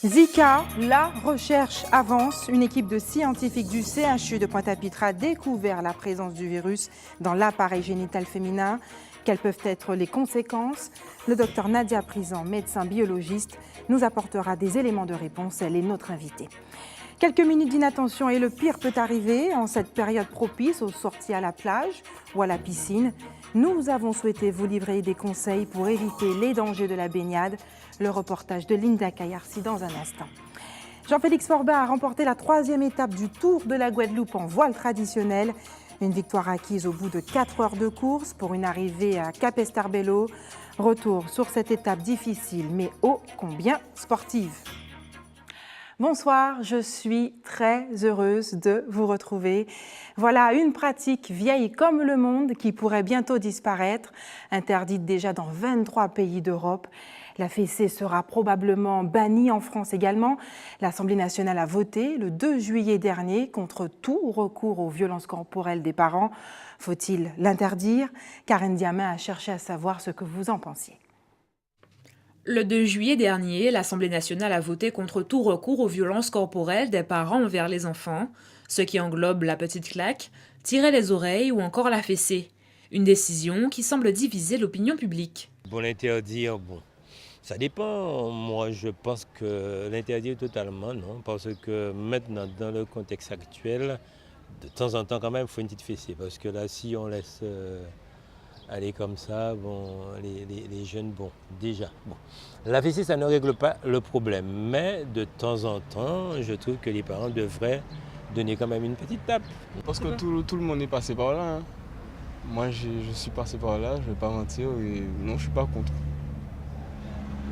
Zika, la recherche avance. Une équipe de scientifiques du CHU de Pointe-à-Pitre a découvert la présence du virus dans l'appareil génital féminin. Quelles peuvent être les conséquences? Le docteur Nadia Prison, médecin biologiste, nous apportera des éléments de réponse. Elle est notre invitée. Quelques minutes d'inattention et le pire peut arriver en cette période propice aux sorties à la plage ou à la piscine. Nous avons souhaité vous livrer des conseils pour éviter les dangers de la baignade. Le reportage de Linda Kayarsi dans un instant. Jean-Félix Forbin a remporté la 3e étape du Tour de la Guadeloupe en voile traditionnel. Une victoire acquise au bout de 4 heures de course pour une arrivée à Capesterre-Belle-Eau. Retour sur cette étape difficile mais ô combien sportive. Bonsoir, je suis très heureuse de vous retrouver. Voilà une pratique vieille comme le monde qui pourrait bientôt disparaître, interdite déjà dans 23 pays d'Europe. La fessée sera probablement bannie en France également. L'Assemblée nationale a voté le 2 juillet dernier contre tout recours aux violences corporelles des parents. Faut-il l'interdire? Karen Diamin a cherché à savoir ce que vous en pensiez. Le 2 juillet dernier, l'Assemblée nationale a voté contre tout recours aux violences corporelles des parents envers les enfants, ce qui englobe la petite claque, tirer les oreilles ou encore la fessée. Une décision qui semble diviser l'opinion publique. Bon, l'interdire, ça dépend. Moi, je pense que l'interdire totalement, non, parce que maintenant, dans le contexte actuel, de temps en temps, quand même, il faut une petite fessée, parce que là, si on laisse aller comme ça, les jeunes, déjà. La fessée, ça ne règle pas le problème, mais de temps en temps, je trouve que les parents devraient donner quand même une petite tape. Parce que tout le monde est passé par là. Hein. Moi, je suis passé par là, je ne vais pas mentir, et non, je ne suis pas contre.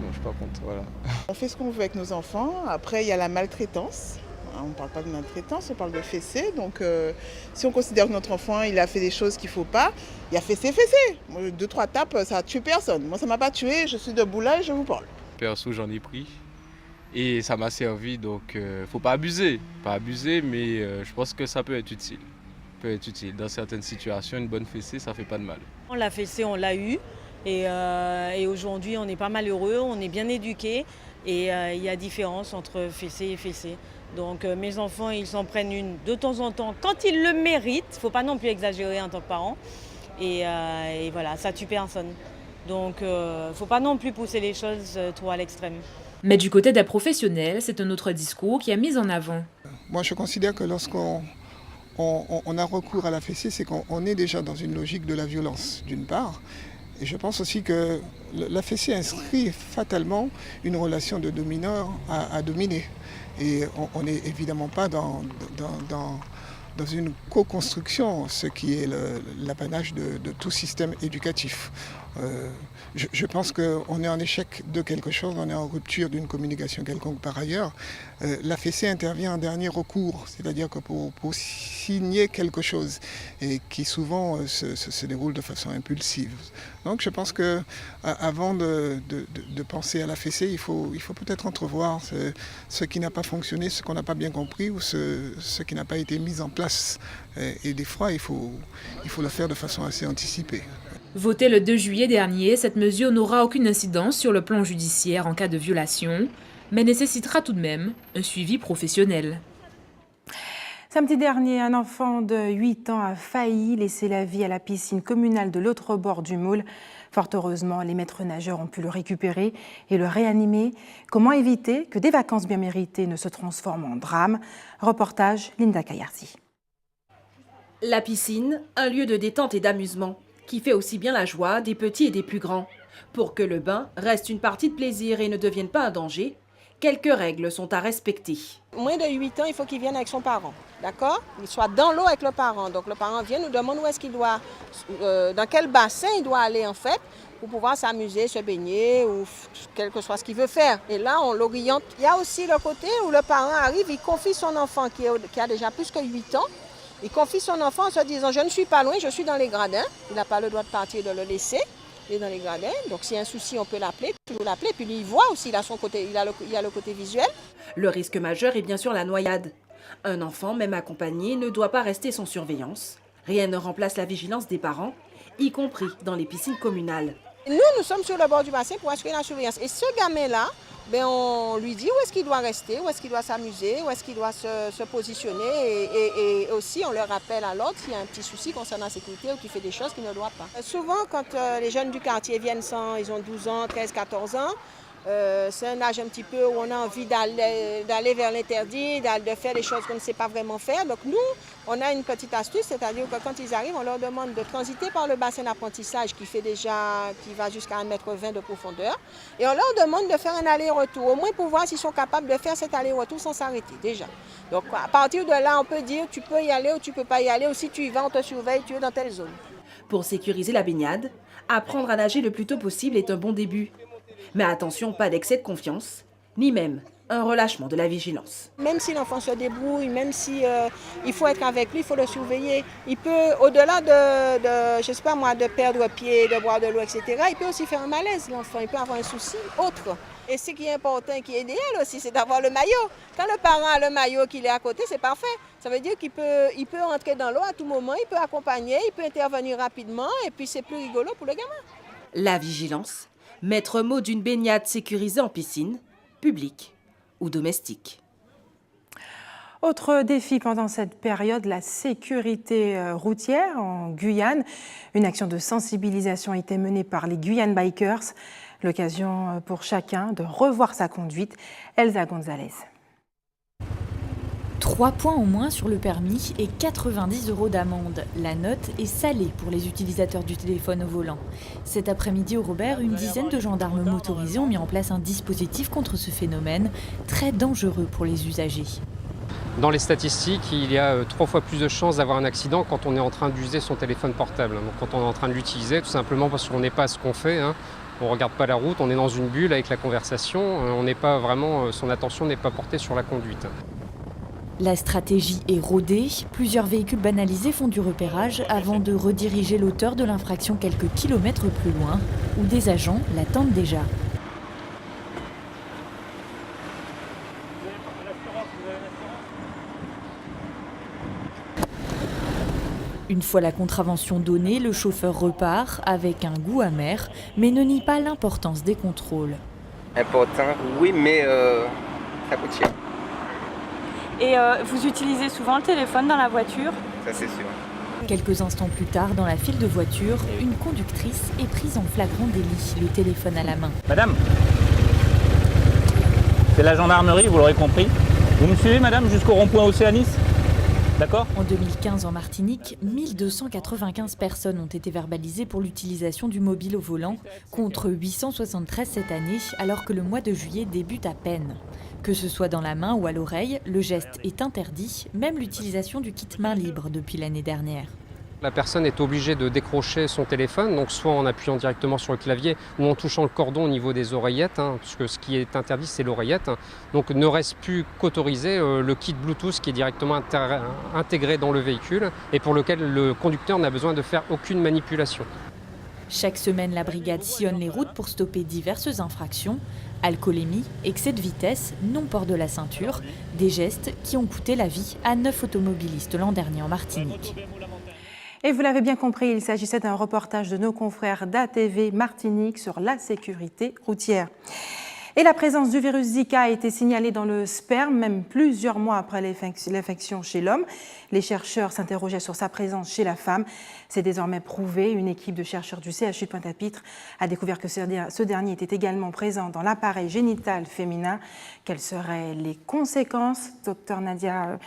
Non, je suis pas contre, voilà. On fait ce qu'on veut avec nos enfants. Après, il y a la maltraitance. On ne parle pas de maltraitance, on parle de fessée. Donc, si on considère que notre enfant il a fait des choses qu'il ne faut pas, il y a fessée. Moi, 2-3 tapes, ça a tué personne. Moi, ça ne m'a pas tué, je suis debout là et je vous parle. Perso, j'en ai pris et ça m'a servi, donc faut pas abuser. Pas abuser, mais je pense que ça peut être utile. Dans certaines situations, une bonne fessée, ça fait pas de mal. La fessée, on l'a eu et aujourd'hui, on est pas mal heureux, on est bien éduqués et il y a différence entre fessée et fessée. Donc mes enfants, ils s'en prennent une de temps en temps quand ils le méritent. Il ne faut pas non plus exagérer en tant que parent. Et voilà, ça tue personne. Donc il ne faut pas non plus pousser les choses trop à l'extrême. Mais du côté des professionnels, c'est un autre discours qui est mis en avant. Moi, je considère que lorsqu'on a recours à la fessée, c'est qu'on est déjà dans une logique de la violence, d'une part. Et je pense aussi que la fessée inscrit fatalement une relation de domineur à dominer. Et on n'est évidemment pas dans une co-construction, ce qui est l'apanage de tout système éducatif. Je pense qu'on est en échec de quelque chose, on est en rupture d'une communication quelconque par ailleurs. La fessée intervient en dernier recours, c'est-à-dire que pour signer quelque chose et qui souvent se déroule de façon impulsive. Donc je pense qu'avant de penser à la fessée, il faut peut-être entrevoir ce qui n'a pas fonctionné, ce qu'on n'a pas bien compris ou ce qui n'a pas été mis en place. Et des fois, il faut le faire de façon assez anticipée. Votée le 2 juillet dernier, cette mesure n'aura aucune incidence sur le plan judiciaire en cas de violation, mais nécessitera tout de même un suivi professionnel. Samedi dernier, un enfant de 8 ans a failli laisser la vie à la piscine communale de l'autre bord du Moule. Fort heureusement, les maîtres nageurs ont pu le récupérer et le réanimer. Comment éviter que des vacances bien méritées ne se transforment en drame? Reportage Linda Kayarsi. La piscine, un lieu de détente et d'amusement, qui fait aussi bien la joie des petits et des plus grands. Pour que le bain reste une partie de plaisir et ne devienne pas un danger, quelques règles sont à respecter. Moins de 8 ans, il faut qu'il vienne avec son parent, d'accord? Il soit dans l'eau avec le parent. Donc le parent vient, nous demande où est-ce qu'il doit, dans quel bassin il doit aller en fait, pour pouvoir s'amuser, se baigner ou quel que soit ce qu'il veut faire. Et là, on l'oriente. Il y a aussi le côté où le parent arrive, il confie son enfant qui a déjà plus que 8 ans. Il confie son enfant en se disant « je ne suis pas loin, je suis dans les gradins ». Il n'a pas le droit de partir, de le laisser. Il est dans les gradins. Donc s'il y a un souci, on peut l'appeler, toujours l'appeler. Puis lui, il voit aussi, il a le côté visuel. Le risque majeur est bien sûr la noyade. Un enfant, même accompagné, ne doit pas rester sans surveillance. Rien ne remplace la vigilance des parents, y compris dans les piscines communales. Nous sommes sur le bord du bassin pour assurer la surveillance. Et ce gamin-là, ben on lui dit où est-ce qu'il doit rester, où est-ce qu'il doit s'amuser, où est-ce qu'il doit se positionner. Et aussi, on le rappelle à l'autre s'il y a un petit souci concernant la sécurité ou qu'il fait des choses qu'il ne doit pas. Souvent, quand les jeunes du quartier viennent ils ont 12 ans, 13, 14 ans, c'est un âge un petit peu où on a envie d'aller vers l'interdit, de faire des choses qu'on ne sait pas vraiment faire. Donc nous, on a une petite astuce, c'est-à-dire que quand ils arrivent, on leur demande de transiter par le bassin d'apprentissage qui va jusqu'à 1,20 m de profondeur. Et on leur demande de faire un aller-retour, au moins pour voir s'ils sont capables de faire cet aller-retour sans s'arrêter déjà. Donc à partir de là, on peut dire tu peux y aller ou tu ne peux pas y aller, ou si tu y vas, on te surveille, tu es dans telle zone. Pour sécuriser la baignade, apprendre à nager le plus tôt possible est un bon début. Mais attention, pas d'excès de confiance, ni même un relâchement de la vigilance. Même si l'enfant se débrouille, même si il faut être avec lui, il faut le surveiller. Il peut, au-delà je sais pas moi, de perdre pied, de boire de l'eau, etc., il peut aussi faire un malaise, l'enfant. Il peut avoir un souci autre. Et ce qui est important et qui est idéal aussi, c'est d'avoir le maillot. Quand le parent a le maillot qu'il est à côté, c'est parfait. Ça veut dire qu'il peut entrer dans l'eau à tout moment, il peut accompagner, il peut intervenir rapidement, et puis c'est plus rigolo pour le gamin. La vigilance, maître mot d'une baignade sécurisée en piscine, publique ou domestique. Autre défi pendant cette période, la sécurité routière en Guyane. Une action de sensibilisation a été menée par les Guyane Bikers. L'occasion pour chacun de revoir sa conduite. Elsa Gonzalez. 3 points en moins sur le permis et 90 € d'amende. La note est salée pour les utilisateurs du téléphone au volant. Cet après-midi au Robert, une dizaine de gendarmes motorisés ont mis en place un dispositif contre ce phénomène, très dangereux pour les usagers. Dans les statistiques, il y a 3 fois plus de chances d'avoir un accident quand on est en train d'user son téléphone portable. Donc quand on est en train de l'utiliser, tout simplement parce qu'on n'est pas à ce qu'on fait. On ne regarde pas la route, on est dans une bulle avec la conversation. On n'est pas vraiment, son attention n'est pas portée sur la conduite. La stratégie est rodée. Plusieurs véhicules banalisés font du repérage avant de rediriger l'auteur de l'infraction quelques kilomètres plus loin, où des agents l'attendent déjà. Une fois la contravention donnée, le chauffeur repart avec un goût amer, mais ne nie pas l'importance des contrôles. Important, oui, mais ça coûte cher. Et vous utilisez souvent le téléphone dans la voiture? Ça, c'est sûr. Quelques instants plus tard, dans la file de voitures, une conductrice est prise en flagrant délit, le téléphone à la main. Madame, c'est la gendarmerie, vous l'aurez compris. Vous me suivez, madame, jusqu'au rond-point Océanis? D'accord. En 2015, en Martinique, 1295 personnes ont été verbalisées pour l'utilisation du mobile au volant, contre 873 cette année, alors que le mois de juillet débute à peine. Que ce soit dans la main ou à l'oreille, le geste est interdit, même l'utilisation du kit main libre depuis l'année dernière. La personne est obligée de décrocher son téléphone, donc soit en appuyant directement sur le clavier ou en touchant le cordon au niveau des oreillettes, puisque ce qui est interdit, c'est l'oreillette. Donc ne reste plus qu'autoriser le kit Bluetooth qui est directement intégré dans le véhicule et pour lequel le conducteur n'a besoin de faire aucune manipulation. Chaque semaine, la brigade sillonne les routes pour stopper diverses infractions. Alcoolémie, excès de vitesse, non-port de la ceinture, des gestes qui ont coûté la vie à 9 automobilistes l'an dernier en Martinique. Et vous l'avez bien compris, il s'agissait d'un reportage de nos confrères d'ATV Martinique sur la sécurité routière. Et la présence du virus Zika a été signalée dans le sperme, même plusieurs mois après l'infection chez l'homme. Les chercheurs s'interrogeaient sur sa présence chez la femme. C'est désormais prouvé. Une équipe de chercheurs du CHU de Pointe-à-Pitre a découvert que ce dernier était également présent dans l'appareil génital féminin. Quelles seraient les conséquences? Docteur Nadia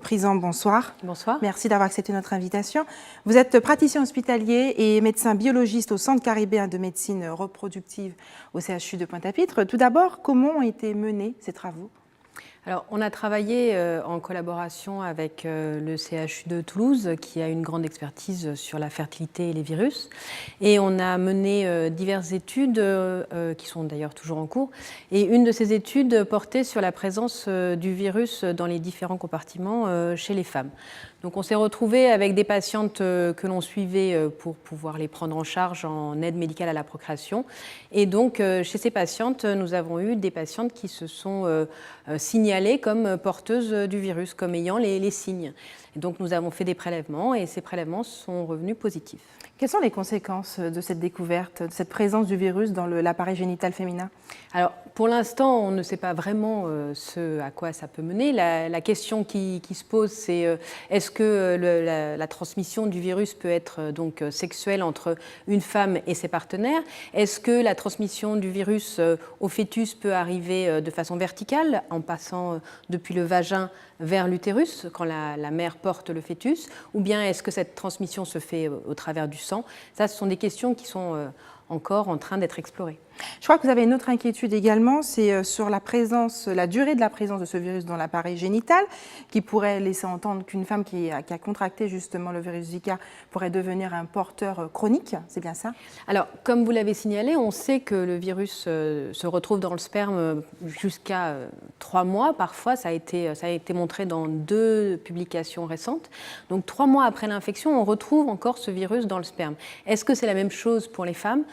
Prison, bonsoir. Bonsoir. Merci d'avoir accepté notre invitation. Vous êtes praticien hospitalier et médecin biologiste au Centre caribéen de médecine reproductive au CHU de Pointe-à-Pitre. Tout d'abord, comment ont été menés ces travaux? Alors, on a travaillé en collaboration avec le CHU de Toulouse, qui a une grande expertise sur la fertilité et les virus. Et on a mené diverses études, qui sont d'ailleurs toujours en cours. Et une de ces études portait sur la présence du virus dans les différents compartiments chez les femmes. Donc on s'est retrouvé avec des patientes que l'on suivait pour pouvoir les prendre en charge en aide médicale à la procréation. Et donc chez ces patientes, nous avons eu des patientes qui se sont signalées signalée comme porteuse du virus, comme ayant les signes. Et donc nous avons fait des prélèvements et ces prélèvements sont revenus positifs. Quelles sont les conséquences de cette découverte, de cette présence du virus dans l'appareil génital féminin? Alors, pour l'instant, on ne sait pas vraiment ce à quoi ça peut mener. La question qui se pose, c'est est-ce que la transmission du virus peut être donc sexuelle entre une femme et ses partenaires? Est-ce que la transmission du virus au fœtus peut arriver de façon verticale, en passant depuis le vagin vers l'utérus, quand la mère porte le fœtus? Ou bien est-ce que cette transmission se fait au travers du sang? Ça, ce sont des questions qui sont encore en train d'être explorées. Je crois que vous avez une autre inquiétude également, c'est sur la durée de la présence de ce virus dans l'appareil génital, qui pourrait laisser entendre qu'une femme qui a contracté justement le virus Zika pourrait devenir un porteur chronique, c'est bien ça? Alors, comme vous l'avez signalé, on sait que le virus se retrouve dans le sperme jusqu'à 3 mois. Parfois, ça a été montré dans 2 publications récentes. Donc, 3 mois après l'infection, on retrouve encore ce virus dans le sperme. Est-ce que c'est la même chose pour les femmes?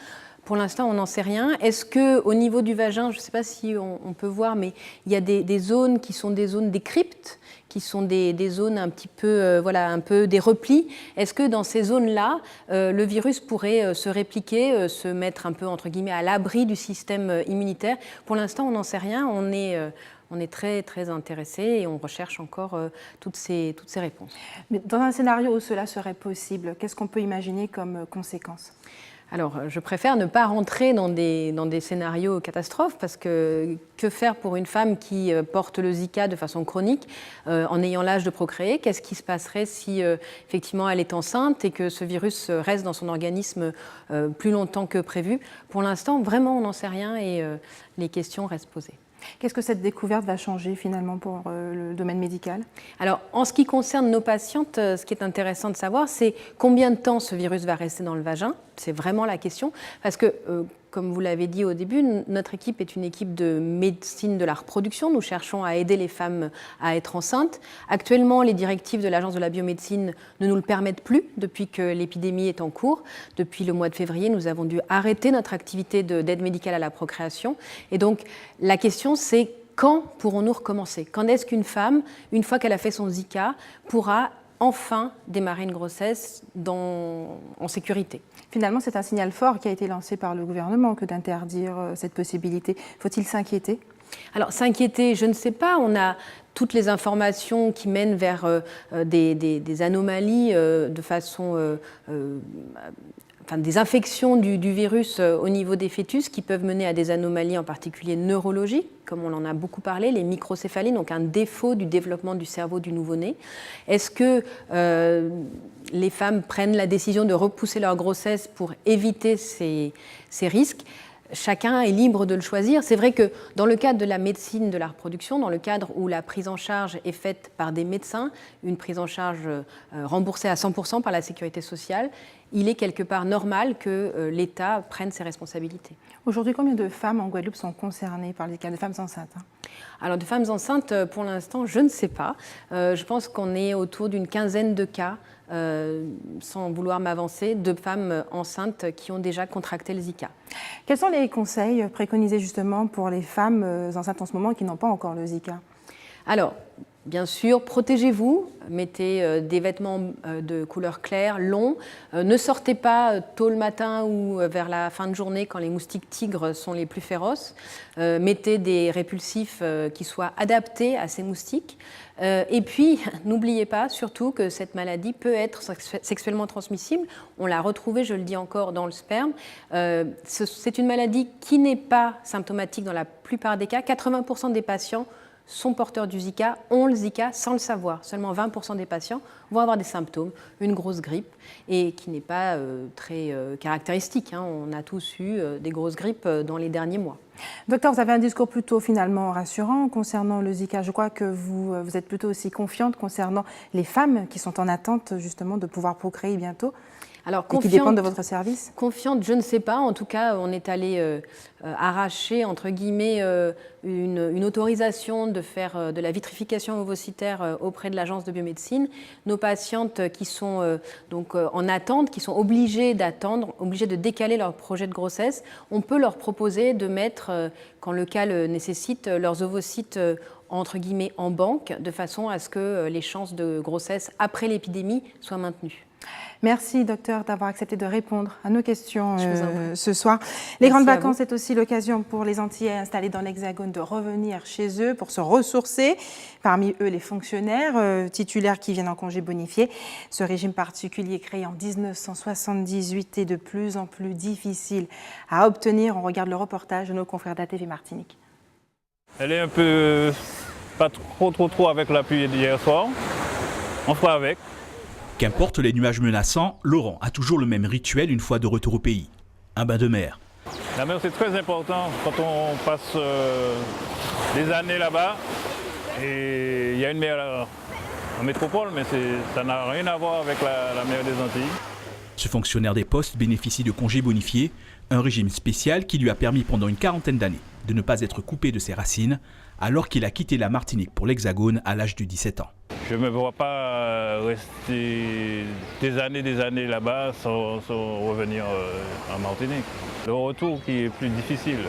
Pour l'instant, on n'en sait rien. Est-ce qu'au niveau du vagin, je ne sais pas si on peut voir, mais il y a des zones qui sont des zones des cryptes, qui sont des zones un petit peu, un peu des replis. Est-ce que dans ces zones-là, le virus pourrait se répliquer, se mettre un peu, entre guillemets, à l'abri du système immunitaire? Pour l'instant, on n'en sait rien. On est très, très intéressés et on recherche encore toutes ces réponses. Mais dans un scénario où cela serait possible, qu'est-ce qu'on peut imaginer comme conséquence? Alors, je préfère ne pas rentrer dans des scénarios catastrophes parce que faire pour une femme qui porte le Zika de façon chronique en ayant l'âge de procréer? Qu'est-ce qui se passerait si effectivement elle est enceinte et que ce virus reste dans son organisme plus longtemps que prévu? Pour l'instant, vraiment, on n'en sait rien et les questions restent posées. Qu'est-ce que cette découverte va changer finalement pour le domaine médical? Alors, en ce qui concerne nos patientes, ce qui est intéressant de savoir, c'est combien de temps ce virus va rester dans le vagin. C'est vraiment la question, parce que, comme vous l'avez dit au début, notre équipe est une équipe de médecine de la reproduction. Nous cherchons à aider les femmes à être enceintes. Actuellement, les directives de l'Agence de la biomédecine ne nous le permettent plus depuis que l'épidémie est en cours. Depuis le mois de février, nous avons dû arrêter notre activité d'aide médicale à la procréation. Et donc, la question, c'est quand pourrons-nous recommencer? Quand est-ce qu'une femme, une fois qu'elle a fait son Zika, pourra enfin démarrer une grossesse en sécurité? Finalement, c'est un signal fort qui a été lancé par le gouvernement que d'interdire cette possibilité. Faut-il s'inquiéter? Alors, s'inquiéter, je ne sais pas. On a toutes les informations qui mènent vers des anomalies de façon... des infections du virus au niveau des fœtus qui peuvent mener à des anomalies en particulier neurologiques, comme on en a beaucoup parlé, les microcéphalies, donc un défaut du développement du cerveau du nouveau-né. Est-ce que les femmes prennent la décision de repousser leur grossesse pour éviter ces risques? Chacun est libre de le choisir. C'est vrai que dans le cadre de la médecine de la reproduction, dans le cadre où la prise en charge est faite par des médecins, une prise en charge remboursée à 100% par la sécurité sociale, il est quelque part normal que l'État prenne ses responsabilités. Aujourd'hui, combien de femmes en Guadeloupe sont concernées par les cas de femmes enceintes? Alors, de femmes enceintes, pour l'instant, je ne sais pas. Je pense qu'on est autour d'une quinzaine de cas, sans vouloir m'avancer, de femmes enceintes qui ont déjà contracté le Zika. Quels sont les conseils préconisés justement pour les femmes enceintes en ce moment qui n'ont pas encore le Zika? Alors, bien sûr, protégez-vous, mettez des vêtements de couleur claire, longs. Ne sortez pas tôt le matin ou vers la fin de journée quand les moustiques tigres sont les plus féroces. Mettez des répulsifs qui soient adaptés à ces moustiques. Et puis, n'oubliez pas surtout que cette maladie peut être sexuellement transmissible. On l'a retrouvée, je le dis encore, dans le sperme. C'est une maladie qui n'est pas symptomatique dans la plupart des cas. 80% des patients sont porteurs du Zika, ont le Zika sans le savoir. Seulement 20% des patients vont avoir des symptômes, une grosse grippe, et qui n'est pas très caractéristique. On a tous eu des grosses grippes dans les derniers mois. Docteur, vous avez un discours plutôt finalement rassurant concernant le Zika. Je crois que vous êtes plutôt aussi confiante concernant les femmes qui sont en attente justement de pouvoir procréer bientôt. Alors, et qui dépendent de votre service? Confiante, je ne sais pas. En tout cas, on est allé arracher, entre guillemets, une autorisation de faire de la vitrification ovocytaire auprès de l'agence de biomédecine. Nos patientes qui sont donc en attente, qui sont obligées d'attendre, obligées de décaler leur projet de grossesse, on peut leur proposer de mettre, quand le cas le nécessite, leurs ovocytes entre guillemets en banque, de façon à ce que les chances de grossesse après l'épidémie soient maintenues. Merci, docteur, d'avoir accepté de répondre à nos questions ce soir. Les grandes vacances, c'est aussi l'occasion pour les Antillais installés dans l'Hexagone de revenir chez eux pour se ressourcer. Parmi eux, les fonctionnaires titulaires qui viennent en congé bonifié. Ce régime particulier créé en 1978 est de plus en plus difficile à obtenir. On regarde le reportage de nos confrères d'ATV Martinique. Elle est un peu, pas trop avec la pluie d'hier soir. On fera avec. Qu'importe les nuages menaçants, Laurent a toujours le même rituel une fois de retour au pays. Un bain de mer. La mer, c'est très important quand on passe des années là-bas. Et il y a une mer en métropole, mais ça n'a rien à voir avec la mer des Antilles. Ce fonctionnaire des postes bénéficie de congés bonifiés, un régime spécial qui lui a permis pendant une quarantaine d'années de ne pas être coupé de ses racines, alors qu'il a quitté la Martinique pour l'Hexagone à l'âge de 17 ans. Je ne me vois pas rester des années là-bas sans revenir en Martinique. Le retour qui est plus difficile.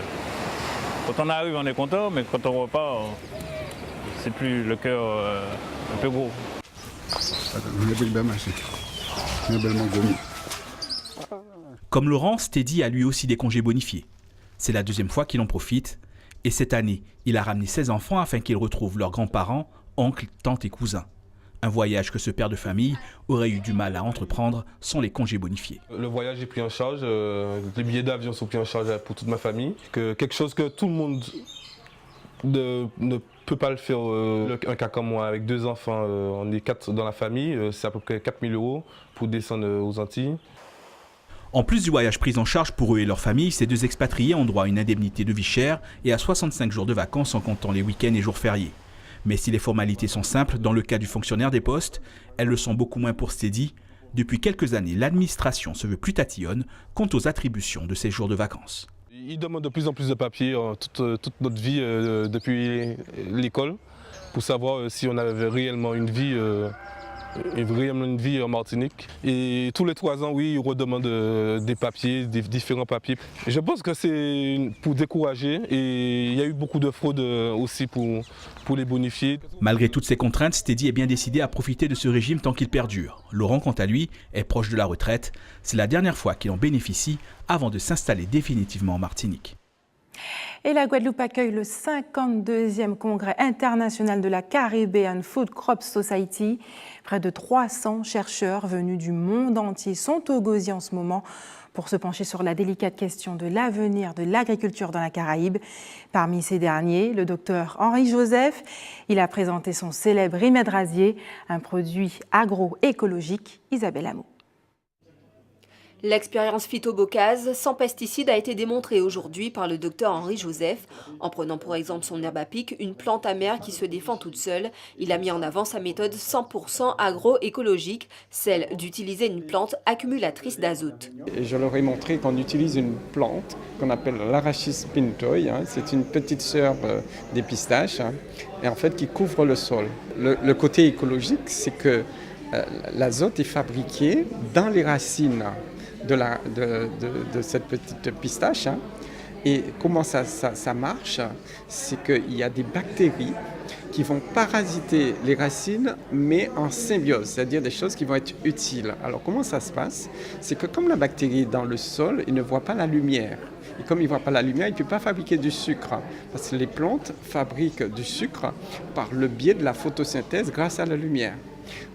Quand on arrive, on est content, mais quand on repart, c'est plus le cœur un peu gros. Comme Laurent, Teddy a lui aussi des congés bonifiés. C'est la deuxième fois qu'il en profite. Et cette année, il a ramené 16 enfants afin qu'ils retrouvent leurs grands-parents, oncles, tantes et cousins. Un voyage que ce père de famille aurait eu du mal à entreprendre sans les congés bonifiés. Le voyage est pris en charge, les billets d'avion sont pris en charge pour toute ma famille. Quelque chose que tout le monde ne peut pas le faire. Un cas comme moi, avec 2 enfants, on est 4 dans la famille, c'est à peu près 4 000 € pour descendre aux Antilles. En plus du voyage pris en charge pour eux et leur famille, ces 2 expatriés ont droit à une indemnité de vie chère et à 65 jours de vacances en comptant les week-ends et jours fériés. Mais si les formalités sont simples, dans le cas du fonctionnaire des postes, elles le sont beaucoup moins pour Teddy. Depuis quelques années, l'administration se veut plus tatillonne quant aux attributions de ces jours de vacances. Ils demandent de plus en plus de papiers toute notre vie depuis l'école pour savoir si on avait réellement une vie en Martinique. Et tous les 3 ans, oui, ils redemandent des papiers, des différents papiers. Je pense que c'est pour décourager et il y a eu beaucoup de fraudes aussi pour les bonifier. Malgré toutes ces contraintes, Teddy est bien décidé à profiter de ce régime tant qu'il perdure. Laurent, quant à lui, est proche de la retraite. C'est la dernière fois qu'il en bénéficie avant de s'installer définitivement en Martinique. Et la Guadeloupe accueille le 52e congrès international de la Caribbean Food Crops Society. Près de 300 chercheurs venus du monde entier sont au gosier en ce moment pour se pencher sur la délicate question de l'avenir de l'agriculture dans la Caraïbe. Parmi ces derniers, le docteur Henri Joseph. Il a présenté son célèbre Remède Rasier, un produit agroécologique. Isabelle Hameau. L'expérience phytobocase sans pesticides a été démontrée aujourd'hui par le docteur Henri Joseph. En prenant pour exemple son herbe à pic, une plante amère qui se défend toute seule, il a mis en avant sa méthode 100% agroécologique, celle d'utiliser une plante accumulatrice d'azote. Je leur ai montré qu'on utilise une plante qu'on appelle l'Arachis pintoi, c'est une petite sœur des pistaches, et en fait qui couvre le sol. Le côté écologique, c'est que l'azote est fabriqué dans les racines de cette petite pistache. Et comment ça marche? C'est qu'il y a des bactéries qui vont parasiter les racines, mais en symbiose, c'est-à-dire des choses qui vont être utiles. Alors comment ça se passe? C'est que comme la bactérie est dans le sol, il ne voit pas la lumière. Et comme il ne voit pas la lumière, il ne peut pas fabriquer du sucre. Parce que les plantes fabriquent du sucre par le biais de la photosynthèse grâce à la lumière.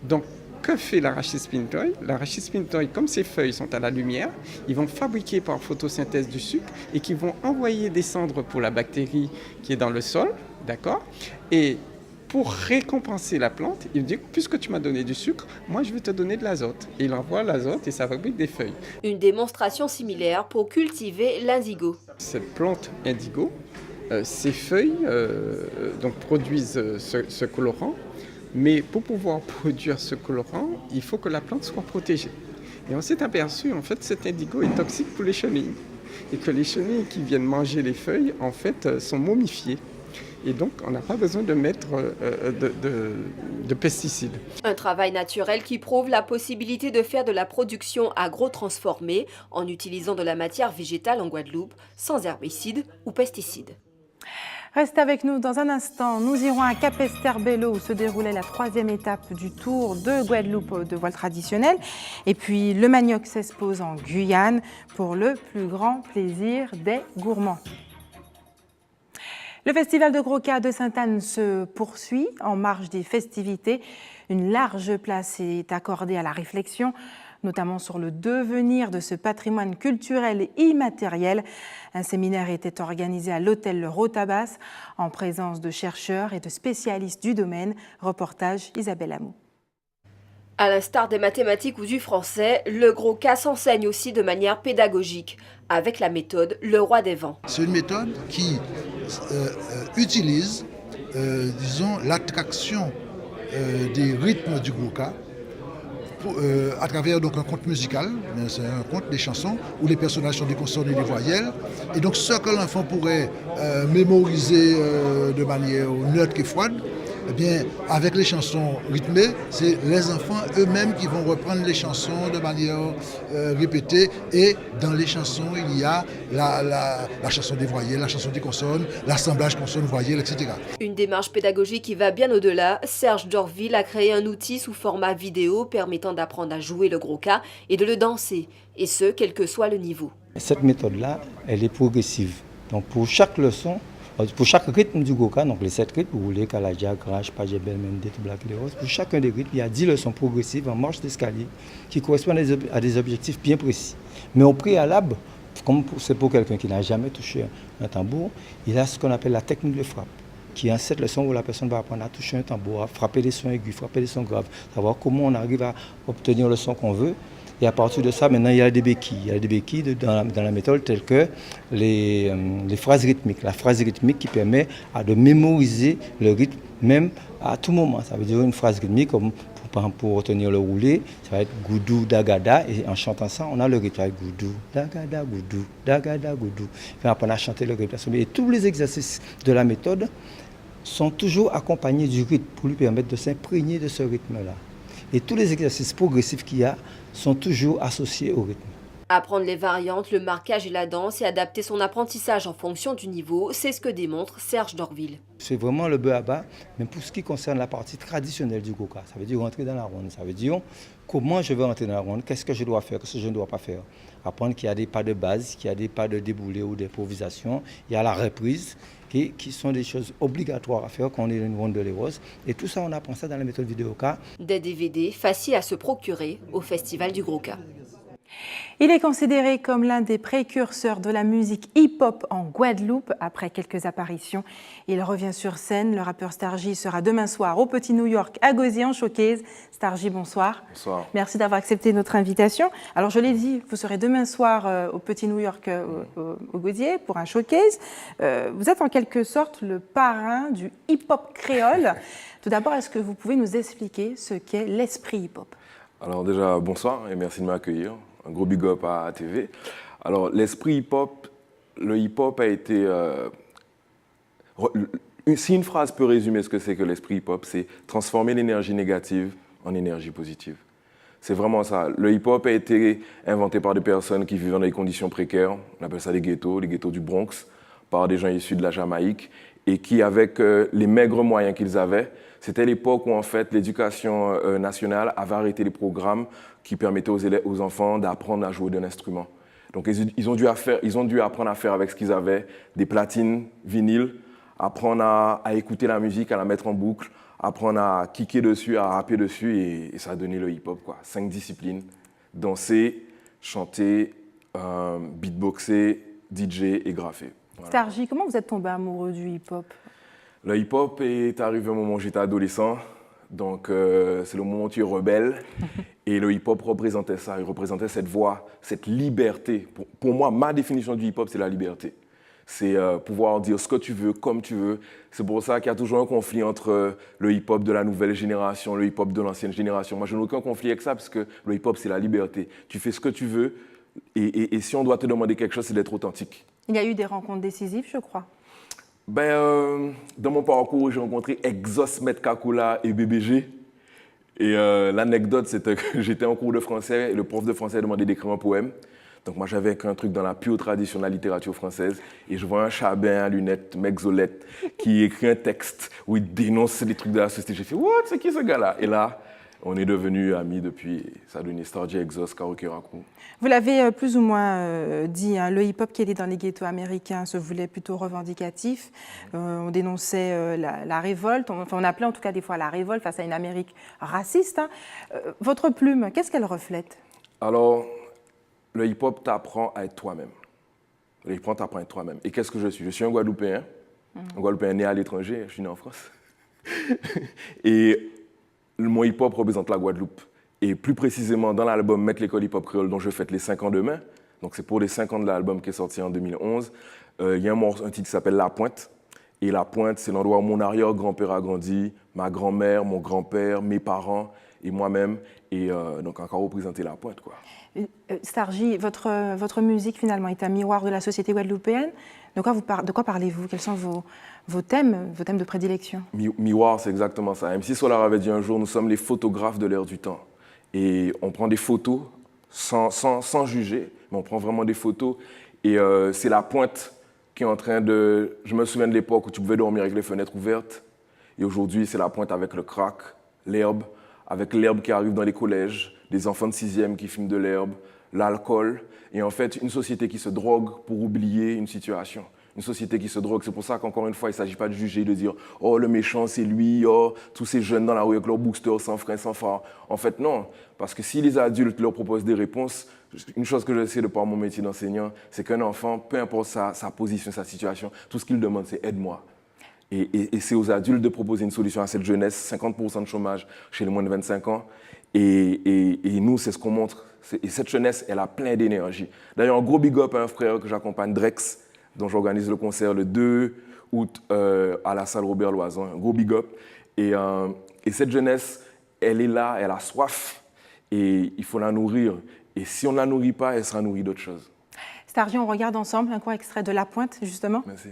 Donc, que fait l'Arachis pintoi? L'Arachis pintoi, comme ses feuilles sont à la lumière, ils vont fabriquer par photosynthèse du sucre et qui vont envoyer des cendres pour la bactérie qui est dans le sol, d'accord? Et pour récompenser la plante, il dit, puisque tu m'as donné du sucre, moi je vais te donner de l'azote. Et il envoie l'azote et ça fabrique des feuilles. Une démonstration similaire pour cultiver l'indigo. Cette plante indigo, ses feuilles donc produisent ce colorant. Mais pour pouvoir produire ce colorant, il faut que la plante soit protégée. Et on s'est aperçu, en fait, cet indigo est toxique pour les chenilles. Et que les chenilles qui viennent manger les feuilles, en fait, sont momifiées. Et donc, on n'a pas besoin de mettre de pesticides. Un travail naturel qui prouve la possibilité de faire de la production agro-transformée en utilisant de la matière végétale en Guadeloupe, sans herbicides ou pesticides. Reste avec nous dans un instant. Nous irons à Capesterre-Belle-Eau où se déroulait la 3e étape du Tour de Guadeloupe de voile traditionnel. Et puis le manioc s'expose en Guyane pour le plus grand plaisir des gourmands. Le festival de Gros-Cas de Sainte-Anne se poursuit en marge des festivités. Une large place est accordée à la réflexion, notamment sur le devenir de ce patrimoine culturel et immatériel. Un séminaire était organisé à l'hôtel Le Rotabas en présence de chercheurs et de spécialistes du domaine. Reportage Isabelle Amou. À l'instar des mathématiques ou du français, le Gros-Cas s'enseigne aussi de manière pédagogique, avec la méthode Le Roi des Vents. C'est une méthode qui utilise, disons, l'attraction des rythmes du Gros-Cas à travers donc, un conte musical, c'est un conte des chansons où les personnages sont des consonnes et des voyelles. Et donc ce que l'enfant pourrait mémoriser de manière neutre et froide, eh bien, avec les chansons rythmées, c'est les enfants eux-mêmes qui vont reprendre les chansons de manière répétée. Et dans les chansons, il y a la chanson des voyelles, la chanson des consonnes, l'assemblage consonnes-voyelles, etc. Une démarche pédagogique qui va bien au-delà. Serge Dorville a créé un outil sous format vidéo permettant d'apprendre à jouer le Gros-Cas et de le danser, et ce, quel que soit le niveau. Cette méthode-là, elle est progressive. Donc pour chaque leçon, pour chaque rythme du Gros-Cas, donc les 7 rythmes, vous voulez Kaladia, Crash, Pajebel, Mende, Black et Rose, pour chacun des rythmes, il y a 10 leçons progressives en marche d'escalier qui correspondent à des objectifs bien précis. Mais au préalable, comme c'est pour quelqu'un qui n'a jamais touché un tambour, il a ce qu'on appelle la technique de frappe, qui est en 7 leçons où la personne va apprendre à toucher un tambour, à frapper des sons aigus, frapper des sons graves, savoir comment on arrive à obtenir le son qu'on veut. Et à partir de ça, maintenant, il y a des béquilles. Il y a des béquilles dans la méthode telles que les phrases rythmiques. La phrase rythmique qui permet de mémoriser le rythme même à tout moment. Ça veut dire une phrase rythmique comme pour retenir le roulé, ça va être goudou, dagada. Et en chantant ça, on a le rythme. Ça va être goudou, dagada, goudou. Puis après, on a chanté le rythme. Et tous les exercices de la méthode sont toujours accompagnés du rythme pour lui permettre de s'imprégner de ce rythme-là. Et tous les exercices progressifs qu'il y a sont toujours associés au rythme. Apprendre les variantes, le marquage et la danse et adapter son apprentissage en fonction du niveau, c'est ce que démontre Serge Dorville. C'est vraiment le b.a.-ba, mais pour ce qui concerne la partie traditionnelle du Gros-Cas, ça veut dire rentrer dans la ronde, ça veut dire comment je vais rentrer dans la ronde, qu'est-ce que je dois faire, qu'est-ce que je ne dois pas faire. Apprendre qu'il y a des pas de base, qu'il y a des pas de déboulé ou d'improvisation, il y a la reprise, qui sont des choses obligatoires à faire quand on est dans une ronde de l'Héros. Et tout ça, on apprend ça dans la méthode vidéo-cas. Des DVD faciles à se procurer au Festival du Gros-Cas. Il est considéré comme l'un des précurseurs de la musique hip-hop en Guadeloupe. Après quelques apparitions, il revient sur scène. Le rappeur Stargy sera demain soir au Petit New York à Gosier en showcase. Stargy, bonsoir. Bonsoir. Merci d'avoir accepté notre invitation. Alors je l'ai dit, vous serez demain soir au Petit New York au Gosier pour un showcase. Vous êtes en quelque sorte le parrain du hip-hop créole. Tout d'abord, est-ce que vous pouvez nous expliquer ce qu'est l'esprit hip-hop ? Alors déjà, bonsoir et merci de m'accueillir. Un gros big up à ATV. Alors, l'esprit hip-hop, le hip-hop a été... si une phrase peut résumer ce que c'est que l'esprit hip-hop, c'est transformer l'énergie négative en énergie positive. C'est vraiment ça. Le hip-hop a été inventé par des personnes qui vivent dans des conditions précaires. On appelle ça les ghettos du Bronx, par des gens issus de la Jamaïque, et qui, avec les maigres moyens qu'ils avaient, c'était l'époque où en fait l'éducation nationale avait arrêté les programmes qui permettaient aux enfants d'apprendre à jouer d'un instrument. Donc ils ont dû apprendre à faire avec ce qu'ils avaient, des platines, vinyles, apprendre à écouter la musique, à la mettre en boucle, apprendre à kicker dessus, à rapper dessus, et ça a donné le hip-hop, quoi. 5 disciplines, danser, chanter, beatboxer, DJ et graffer. Voilà. Stargy, comment vous êtes tombé amoureux du hip-hop ? Le hip-hop est arrivé au moment où j'étais adolescent, donc c'est le moment où tu es rebelle. Et le hip-hop représentait ça, il représentait cette voix, cette liberté. Pour moi, ma définition du hip-hop, c'est la liberté. C'est pouvoir dire ce que tu veux, comme tu veux. C'est pour ça qu'il y a toujours un conflit entre le hip-hop de la nouvelle génération, le hip-hop de l'ancienne génération. Moi, je n'ai aucun conflit avec ça, parce que le hip-hop, c'est la liberté. Tu fais ce que tu veux, et si on doit te demander quelque chose, c'est d'être authentique. Il y a eu des rencontres décisives, je crois. Dans mon parcours, j'ai rencontré Exos, Metkakula et BBG. Et l'anecdote, c'était que j'étais en cours de français et le prof de français a demandé d'écrire un poème. Donc moi, j'avais écrit un truc dans la pure tradition de la littérature française. Et je vois un chabin à lunettes, mec Zolette, qui écrit un texte où il dénonce les trucs de la société. J'ai fait « What? C'est qui ce gars-là » Et là, on est devenus amis depuis. Ça a donné Starji, Exos, Karaoke Raku. Vous l'avez plus ou moins dit, hein, le hip-hop qui était dans les ghettos américains se voulait plutôt revendicatif. On dénonçait la révolte, on appelait en tout cas des fois la révolte face à une Amérique raciste. Hein. Votre plume, qu'est-ce qu'elle reflète? Alors, le hip-hop t'apprend à être toi-même. Le hip-hop t'apprend à être toi-même. Et qu'est-ce que je suis? Je suis un Guadeloupéen. Un Guadeloupéen né à l'étranger, je suis né en France. Et mon hip-hop représente la Guadeloupe. Et plus précisément, dans l'album Mettre l'école hip-hop créole, dont je fête les 5 ans demain, donc c'est pour les 5 ans de l'album qui est sorti en 2011, il y a un titre qui s'appelle La Pointe. Et La Pointe, c'est l'endroit où mon arrière-grand-père a grandi, ma grand-mère, mon grand-père, mes parents et moi-même. Et donc encore représenter La Pointe, quoi. Starji, votre musique finalement est un miroir de la société guadeloupéenne. De quoi parlez-vous? Quels sont vos thèmes de prédilection? Miroir, c'est exactement ça. MC Solar avait dit un jour, nous sommes les photographes de l'ère du temps. Et on prend des photos sans juger, mais on prend vraiment des photos. Et c'est La Pointe qui est en train de... Je me souviens de l'époque où tu pouvais dormir avec les fenêtres ouvertes. Et aujourd'hui, c'est La Pointe avec le crack, l'herbe, avec l'herbe qui arrive dans les collèges, des enfants de 6e qui fument de l'herbe, l'alcool. Et en fait, une société qui se drogue pour oublier une situation. Une société qui se drogue. C'est pour ça qu'encore une fois, il ne s'agit pas de juger, de dire « Oh, le méchant, c'est lui. Oh, tous ces jeunes dans la rue avec leurs boosters sans frein, sans phare. » En fait, non. Parce que si les adultes leur proposent des réponses, une chose que je sais de par mon métier d'enseignant, c'est qu'un enfant, peu importe sa position, sa situation, tout ce qu'il demande, c'est « aide-moi ». Et c'est aux adultes de proposer une solution à cette jeunesse, 50% de chômage chez les moins de 25 ans. Et nous, c'est ce qu'on montre. Et cette jeunesse, elle a plein d'énergie. D'ailleurs, un gros big up à un frère que j'accompagne, Drex, dont j'organise le concert le 2 août à la salle Robert Loison. Un gros big up. Et cette jeunesse, elle est là, elle a soif. Et il faut la nourrir. Et si on ne la nourrit pas, elle sera nourrie d'autres choses. Starji, on regarde ensemble un court extrait de La Pointe, justement. Merci.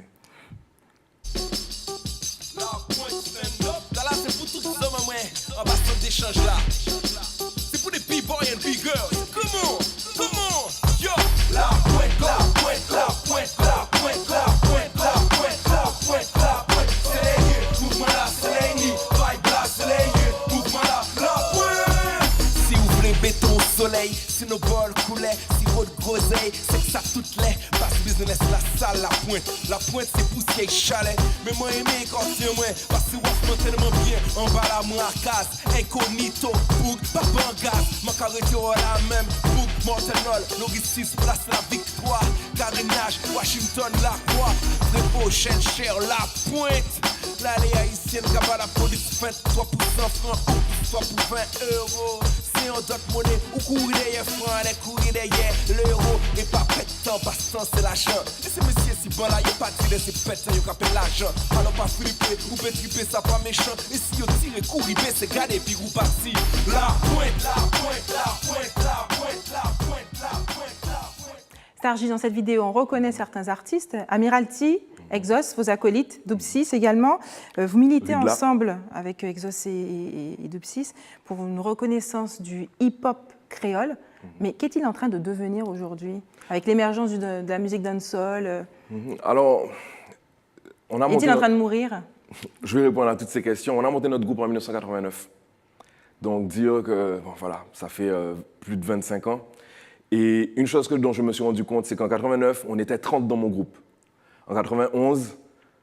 D'échange là, c'est pour les b-boys and b-girls. Come on, yo. La pointe, la pointe, la pointe, la pointe, la pointe, la pointe, la pointe, la pointe. C'est les yeux, mouvement là, c'est les nids. Vibe là, c'est les yeux, mouvement là, la pointe. Si vous voulez béton au soleil, si nos bols coulaient, si votre groseille, c'est que ça toutes les. Passe business, la salle, la pointe. La pointe, c'est poussière chalet. Mais moi, aimé quand c'est moi, parce que vous tellement bien. En bas la moi à casse, incognito, boug, papa en gaz. Ma carrette la même, boug, Mortenol, Loricis, place la victoire. Carénage, Washington, la croix. Très beau, chaîne cher, la pointe. L'allée haïtienne, gaba la police, 23 pour 100 francs, soit pour 20 euros. C'est en d'autres monnaie, ou courir derrière francs, les courir derrière l'euro. Et pas pétant, passant, c'est l'argent. Et ces messieurs si bon là, y'a pas de c'est pétant, y'a qu'appelle l'argent. Alors pas flipper, ou peut triper, ça pas méchant. Et si y'a tiré, courir, c'est garder, puis ou parti. La pointe, la pointe, la pointe, la pointe, la pointe, la pointe, la pointe. Starji, dans cette vidéo, on reconnaît certains artistes. Amiralty, Exos, vos acolytes, Doubsis également. Vous militez ensemble avec Exos et Doubsis pour une reconnaissance du hip-hop créole. Mais qu'est-il en train de devenir aujourd'hui avec l'émergence de la musique dancehall? Alors, on a monté... Est-il en train de mourir? Je vais répondre à toutes ces questions. On a monté notre groupe en 1989. Donc dire que, bon, voilà, ça fait plus de 25 ans. Et une chose dont je me suis rendu compte, c'est qu'en 89, on était 30 dans mon groupe. En 91,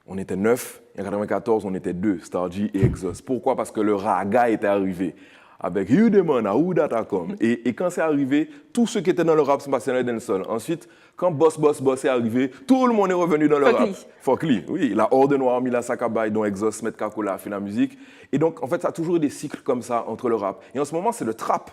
on était 9. Et en 94, on était 2, Starji et Exos. Pourquoi? Parce que le raga était arrivé. Avec You Demon, Who Data Come. Et quand c'est arrivé, tous ceux qui étaient dans le rap sont passés dans le dancehall. Ensuite, quand Boss est arrivé, tout le monde est revenu dans le rap. Fokli, oui. La Horde Noire, Mila Sakabai, dont Exos, Metkakula a fait la musique. Et donc, en fait, ça a toujours eu des cycles comme ça entre le rap. Et en ce moment, c'est le trap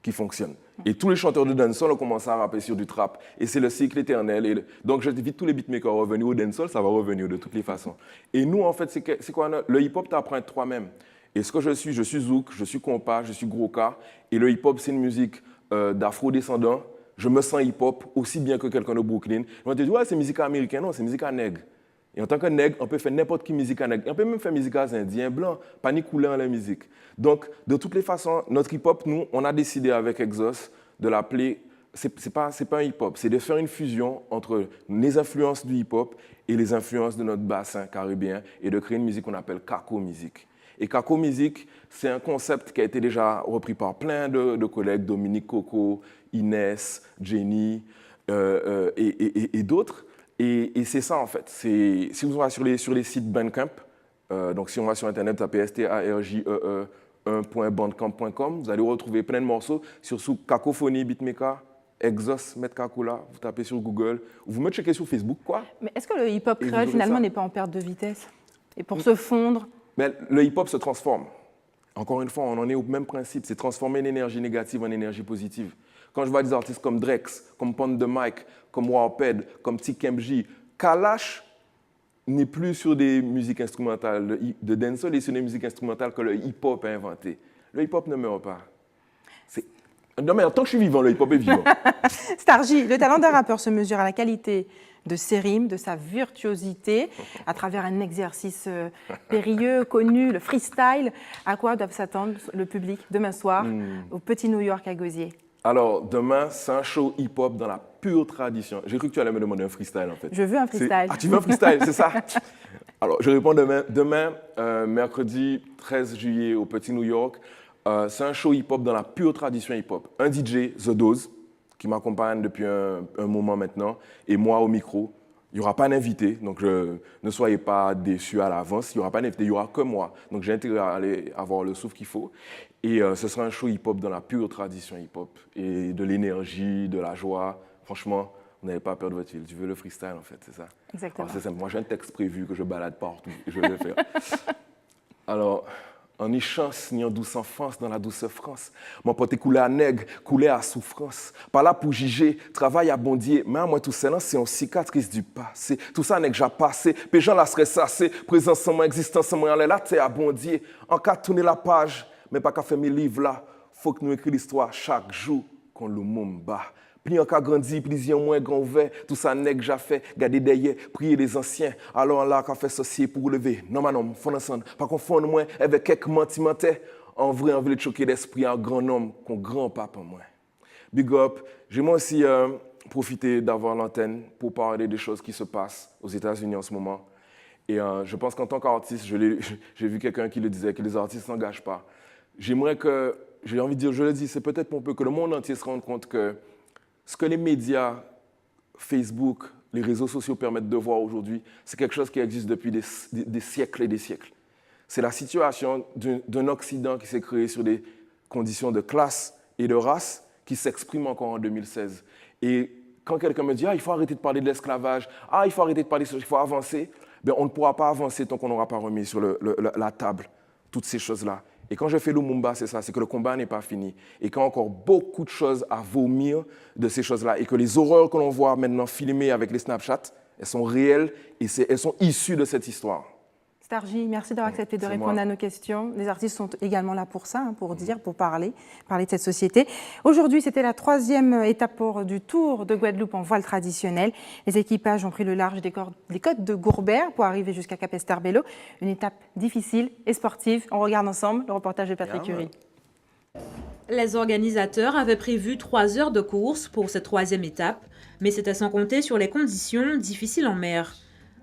qui fonctionne. Et tous les chanteurs de dancehall ont commencé à rapper sur du trap. Et c'est le cycle éternel. Donc j'invite tous les beatmakers à revenir au dancehall, ça va revenir de toutes les façons. Et nous, en fait, c'est quoi? Le hip-hop t'apprend à être toi-même. Et ce que je suis zouk, je suis compas, je suis gros cas. Et le hip-hop, c'est une musique d'afro-descendants. Je me sens hip-hop aussi bien que quelqu'un de Brooklyn. On te dit, ouais, c'est musique américaine. Non, c'est musique à nègre. Et en tant que nègre, on peut faire n'importe quelle musique à nègre. On peut même faire musique à indien blanc, pas ni couleur dans la musique. Donc, de toutes les façons, notre hip-hop, nous, on a décidé avec Exos de l'appeler, c'est pas un hip-hop, c'est de faire une fusion entre les influences du hip-hop et les influences de notre bassin caribéen et de créer une musique qu'on appelle Kako Music. Et Kako Music, c'est un concept qui a été déjà repris par plein de collègues, Dominique Coco, Inès, Jenny et d'autres. Et c'est ça en fait. Si vous allez sur les sites Bandcamp, donc si on va sur Internet, tapez stargee1.bandcamp.com, vous allez retrouver plein de morceaux sur Cacophonie, Beatmaker, Exos, mettre Kako là, vous tapez sur Google, ou vous me checkez sur Facebook, quoi. Mais est-ce que le hip-hop créole finalement n'est pas en perte de vitesse? Et pour se fondre? Mais le hip-hop se transforme. Encore une fois, on en est au même principe, c'est transformer l'énergie négative en énergie positive. Quand je vois des artistes comme Drex, comme Pond de Mike, comme Warped, comme T-Kemji, Kalash n'est plus sur des musiques instrumentales de dancehall, il est sur des musiques instrumentales que le hip-hop a inventées. Le hip-hop ne meurt pas. Non mais tant que je suis vivant, le hip-hop est vivant. Stargee, le talent d'un rappeur se mesure à la qualité de ses rimes, de sa virtuosité, à travers un exercice périlleux, connu, le freestyle. À quoi doivent s'attendre le public demain soir au Petit New York à Gosier? Alors, demain, c'est un show hip-hop dans la pure tradition. J'ai cru que tu allais me demander un freestyle, en fait. Je veux un freestyle. Ah, tu veux un freestyle, c'est ça? Alors, je réponds demain, mercredi 13 juillet au Petit New York. C'est un show hip-hop dans la pure tradition hip-hop. Un DJ, The Dose, qui m'accompagne depuis un moment maintenant, et moi au micro. Il n'y aura pas d'invité, donc ne soyez pas déçus à l'avance. Il n'y aura pas d'invité, il n'y aura que moi. Donc j'ai intérêt à aller avoir le souffle qu'il faut. Et ce sera un show hip-hop dans la pure tradition hip-hop. Et de l'énergie, de la joie. Franchement, vous n'avez pas peur de votre ville. Tu veux le freestyle, en fait, c'est ça? Exactement. C'est simple. Moi, j'ai un texte prévu que je balade partout. Et je vais le faire. Alors, en y chance, ni en douce enfance, dans la douce France. Mon pote coulé à nègre, coulé à souffrance. Pas là pour juger, travail à bondier. Mais à moi, tout ça, c'est une cicatrice du passé. Tout ça, n'est que j'ai passé. Pégeant la serait sassé. Présence sans moi, existence sans moi, en là, t'es à bondier. En cas de tourner la page, mais pas qu'à faire mes livres là. Faut que nous écrivions l'histoire chaque jour qu'on le monde bat. Plus en cas grandi, plus en moins grand ouvert, tout ça n'est que j'ai fait, garder derrière, prier les anciens, alors là qu'a fait associer pour lever. Non, non, faut ensemble, pas confondre moi avec quelques mentimentaires. En vrai, on veut choquer d'esprit un grand homme qu'on grand papa moi. Big up, j'aimerais aussi profiter d'avoir l'antenne pour parler des choses qui se passent aux États-Unis en ce moment. Et je pense qu'en tant qu'artiste, j'ai vu quelqu'un qui le disait, que les artistes ne s'engagent pas. J'aimerais que, j'ai envie de dire, je le dis, c'est peut-être pour peu que le monde entier se rende compte que ce que les médias, Facebook, les réseaux sociaux permettent de voir aujourd'hui, c'est quelque chose qui existe depuis des siècles et des siècles. C'est la situation d'un Occident qui s'est créé sur des conditions de classe et de race qui s'expriment encore en 2016. Et quand quelqu'un me dit « Ah, il faut arrêter de parler de l'esclavage. Ah, il faut arrêter de parler de ça, il faut avancer », bien, on ne pourra pas avancer tant qu'on n'aura pas remis sur la table toutes ces choses-là. Et quand je fais Lumumba, c'est ça, c'est que le combat n'est pas fini. Et qu'il y a encore beaucoup de choses à vomir de ces choses-là. Et que les horreurs que l'on voit maintenant filmées avec les Snapchats, elles sont réelles et elles sont issues de cette histoire. Stargee, merci d'avoir accepté de répondre à nos questions. Les artistes sont également là pour ça, pour dire, pour parler de cette société. Aujourd'hui, c'était la 3e étape du Tour de Guadeloupe en voile traditionnel. Les équipages ont pris le large des côtes de Gourbert pour arriver jusqu'à Capesterre-Belle-Eau. Une étape difficile et sportive. On regarde ensemble le reportage de Patrick Curie. Les organisateurs avaient prévu 3 heures de course pour cette 3e étape, mais c'était sans compter sur les conditions difficiles en mer.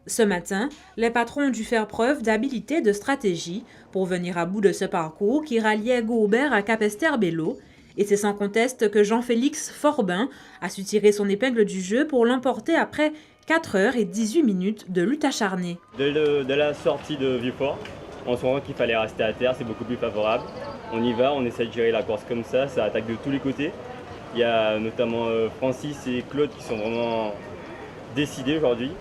Ce matin, les patrons ont dû faire preuve d'habileté et de stratégie pour venir à bout de ce parcours qui ralliait Gourbert à Capesterre-Belle-Eau. Et c'est sans conteste que Jean-Félix Forbin a su tirer son épingle du jeu pour l'emporter après 4 heures et 18 minutes de lutte acharnée. De la sortie de Vieux-Fort, on se rend compte qu'il fallait rester à terre, c'est beaucoup plus favorable. On y va, on essaie de gérer la course comme ça attaque de tous les côtés. Il y a notamment Francis et Claude qui sont vraiment décidés aujourd'hui.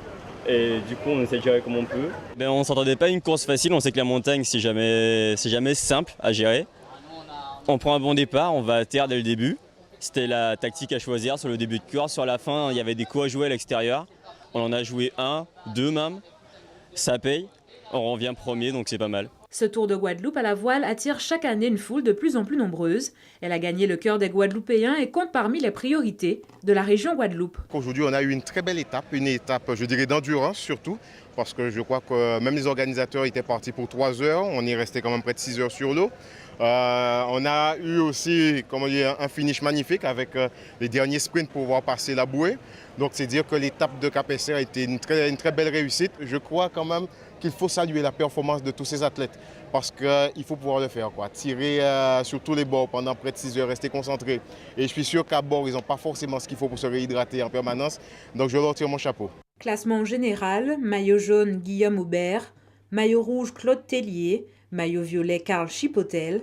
Et du coup, on essaie de gérer comme on peut. On ne s'attendait pas à une course facile, on sait que la montagne, c'est jamais simple à gérer. On prend un bon départ, on va à terre dès le début. C'était la tactique à choisir sur le début de course. Sur la fin, il y avait des coups à jouer à l'extérieur. On en a joué 1, 2 même. Ça paye. On revient premier, donc c'est pas mal. Ce Tour de Guadeloupe à la voile attire chaque année une foule de plus en plus nombreuse. Elle a gagné le cœur des Guadeloupéens et compte parmi les priorités de la région Guadeloupe. Aujourd'hui, on a eu une très belle étape, je dirais, d'endurance surtout, parce que je crois que même les organisateurs étaient partis pour 3 heures, on est resté quand même près de 6 heures sur l'eau. On a eu aussi un finish magnifique avec les derniers sprints pour pouvoir passer la bouée. Donc c'est dire que l'étape de Cap-Esser a été une très belle réussite. Je crois quand même qu'il faut saluer la performance de tous ces athlètes parce qu'il faut pouvoir le faire. Tirer sur tous les bords pendant près de 6 heures, rester concentré. Et je suis sûr qu'à bord, ils n'ont pas forcément ce qu'il faut pour se réhydrater en permanence. Donc je leur tire mon chapeau. Classement général, maillot jaune Guillaume Aubert, maillot rouge Claude Tellier, maillot violet Karl Chipotel.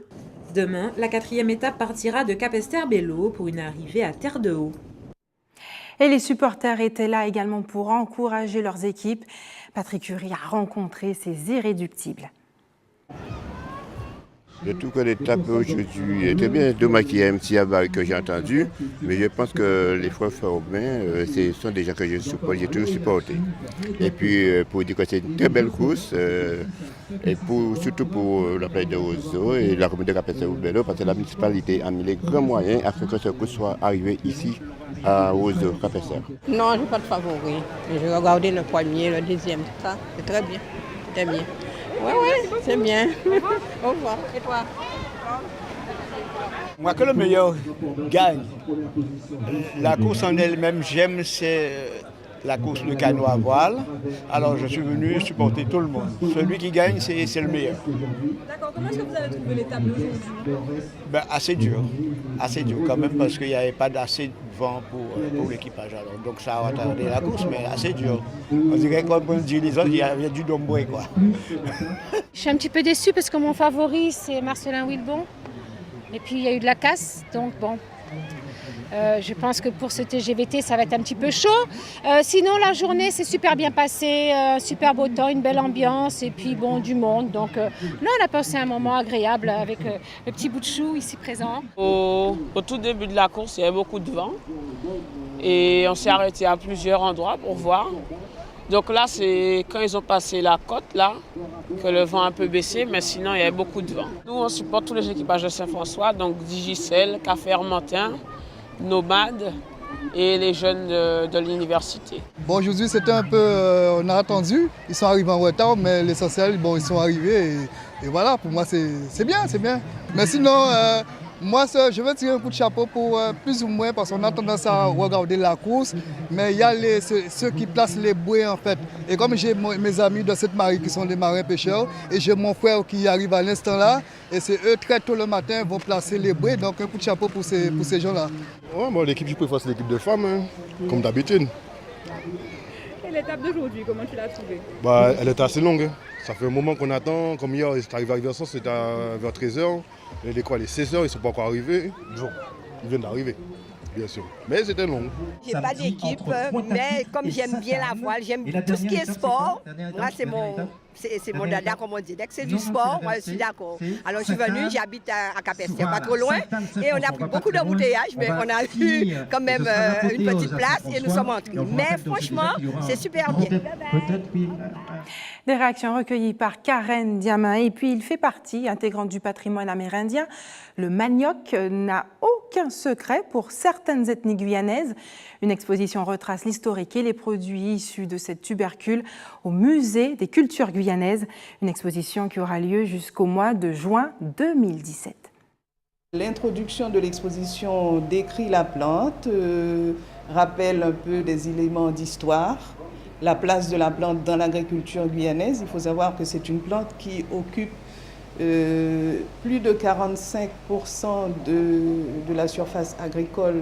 Demain, la 4e étape partira de Capesterre-Belle-Eau pour une arrivée à Terre-de-Haut. Et les supporters étaient là également pour encourager leurs équipes. Patrick Curie a rencontré ces irréductibles. Je trouve que l'étape aujourd'hui était bien. Dommage qu'il y ait un petit abat que j'ai entendu, mais je pense que les frères Faubin, ce sont des gens que j'ai toujours supporté. Et puis pour dire que c'est une très belle course, et surtout pour la plage de Roseau et la commune de Capesterre-Belle-Eau, parce que la municipalité a mis les grands moyens afin que ce course soit arrivé ici à Roseau, Capesterre. Non, je n'ai pas de favori. Je regardais le premier, le deuxième, ça, c'est très bien. C'était bien. Oui, c'est bien. Au revoir. Et toi? Moi, que le meilleur gagne. La course en elle-même, j'aime, c'est la course de canot à voile. Alors, je suis venu supporter tout le monde. Celui qui gagne, c'est le meilleur. D'accord, comment est-ce que vous avez trouvé l'étape d'aujourd'hui? Assez dur quand même, parce qu'il n'y avait pas d'assez de vent pour l'équipage. Donc, ça a retardé la course, mais assez dur. On dirait qu'on dit les autres, il y a du dombré, quoi. Je suis un petit peu déçue parce que mon favori, c'est Marcelin Wilbon. Et puis, il y a eu de la casse, donc bon. Je pense que pour ce TGVT, ça va être un petit peu chaud. Sinon, la journée s'est super bien passée, super beau temps, une belle ambiance et puis bon, du monde. Donc là, on a passé un moment agréable avec le petit bout de chou ici présent. Au tout début de la course, il y avait beaucoup de vent et on s'est arrêté à plusieurs endroits pour voir. Donc là, c'est quand ils ont passé la côte, là, que le vent a un peu baissé, mais sinon, il y avait beaucoup de vent. Nous, on supporte tous les équipages de Saint-François, donc Digicel, Café Hermantin, Nomade et les jeunes de l'université. Bon, aujourd'hui, c'était un peu... on a attendu, ils sont arrivés en retard, mais l'essentiel, bon, ils sont arrivés et voilà, pour moi, c'est bien, c'est bien. Mais sinon... moi, je veux tirer un coup de chapeau pour plus ou moins, parce qu'on a tendance à regarder la course, mais il y a ceux qui placent les bouées en fait. Et comme j'ai mes amis de Sainte-Marie qui sont des marins pêcheurs, et j'ai mon frère qui arrive à l'instant là, et c'est eux très tôt le matin vont placer les bouées, donc un coup de chapeau pour ces gens-là. Ouais, moi, l'équipe que je préfère, c'est l'équipe de femmes, hein, comme d'habitude. Et l'étape d'aujourd'hui, comment tu l'as trouvée? Elle est assez longue. Hein. Ça fait un moment qu'on attend. Comme hier, c'est arrivé à Riverson, c'était vers 13h. Les 16h, ils ne sont pas encore arrivés. Ils viennent d'arriver, bien sûr. Mais c'était long. J'ai pas d'équipe, mais comme j'aime bien la voile, j'aime tout ce qui est sport. Moi, c'est mon dada, comme on dit. Dès que c'est du sport, moi, je suis d'accord. Alors, je suis venue, j'habite à Capesterre, pas trop loin. Et on a pris beaucoup d'embouteillages, mais on a eu quand même une petite place et nous sommes entrés. Mais franchement, c'est super bien. Des réactions recueillies par Karen Diamin. Et puis, il fait partie intégrante du patrimoine amérindien. Le manioc n'a aucun secret pour certaines ethnies guyanaises. Une exposition retrace l'historique et les produits issus de cette tubercule au musée des cultures guyanaises. Une exposition qui aura lieu jusqu'au mois de juin 2017. L'introduction de l'exposition décrit la plante, rappelle un peu des éléments d'histoire. La place de la plante dans l'agriculture guyanaise, il faut savoir que c'est une plante qui occupe plus de 45% de la surface agricole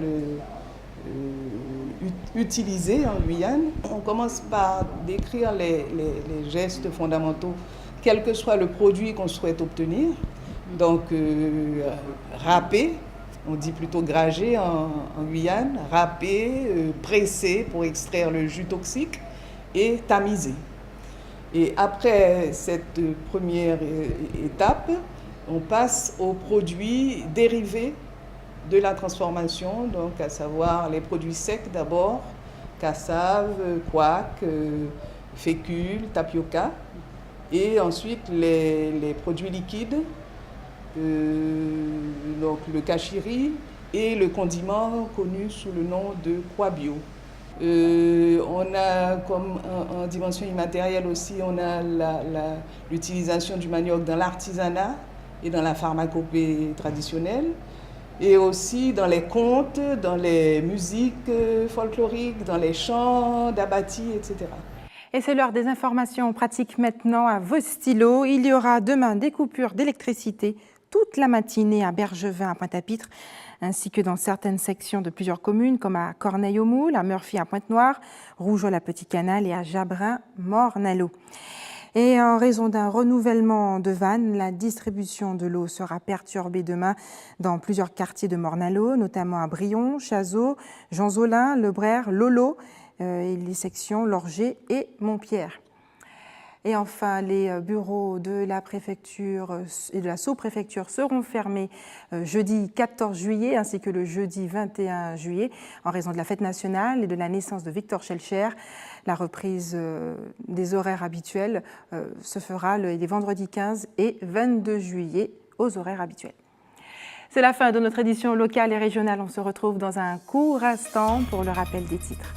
utilisée en Guyane. On commence par décrire les gestes fondamentaux, quel que soit le produit qu'on souhaite obtenir. Donc, râper, on dit plutôt grager en Guyane, râper, presser pour extraire le jus toxique, et tamisé. Et après cette première étape, On passe aux produits dérivés de la transformation, donc à savoir les produits secs d'abord, cassave, couac, fécule, tapioca, et ensuite les produits liquides, donc le kachiri et le condiment connu sous le nom de croix bio. On a comme en dimension immatérielle aussi, on a l'utilisation du manioc dans l'artisanat et dans la pharmacopée traditionnelle, et aussi dans les contes, dans les musiques folkloriques, dans les chants d'Abati, etc. Et c'est l'heure des informations pratiques maintenant à vos stylos. Il y aura demain des coupures d'électricité toute la matinée à Bergevin, à Pointe-à-Pitre, ainsi que dans certaines sections de plusieurs communes, comme à Corneille-au-Moule, à Murphy, à Pointe-Noire, Rougeol, à Petit-Canal et à Jabrin, Morne-à-l'Eau. Et en raison d'un renouvellement de vannes, la distribution de l'eau sera perturbée demain dans plusieurs quartiers de Morne-à-l'Eau, notamment à Brion, Chazot, Jean-Zolin, Lebrère, Lolo, et les sections Lorger et Montpierre. Et enfin, les bureaux de la préfecture et de la sous-préfecture seront fermés jeudi 14 juillet ainsi que le jeudi 21 juillet en raison de la fête nationale et de la naissance de Victor Schellcher. La reprise des horaires habituels se fera les vendredis 15 et 22 juillet aux horaires habituels. C'est la fin de notre édition locale et régionale. On se retrouve dans un court instant pour le rappel des titres.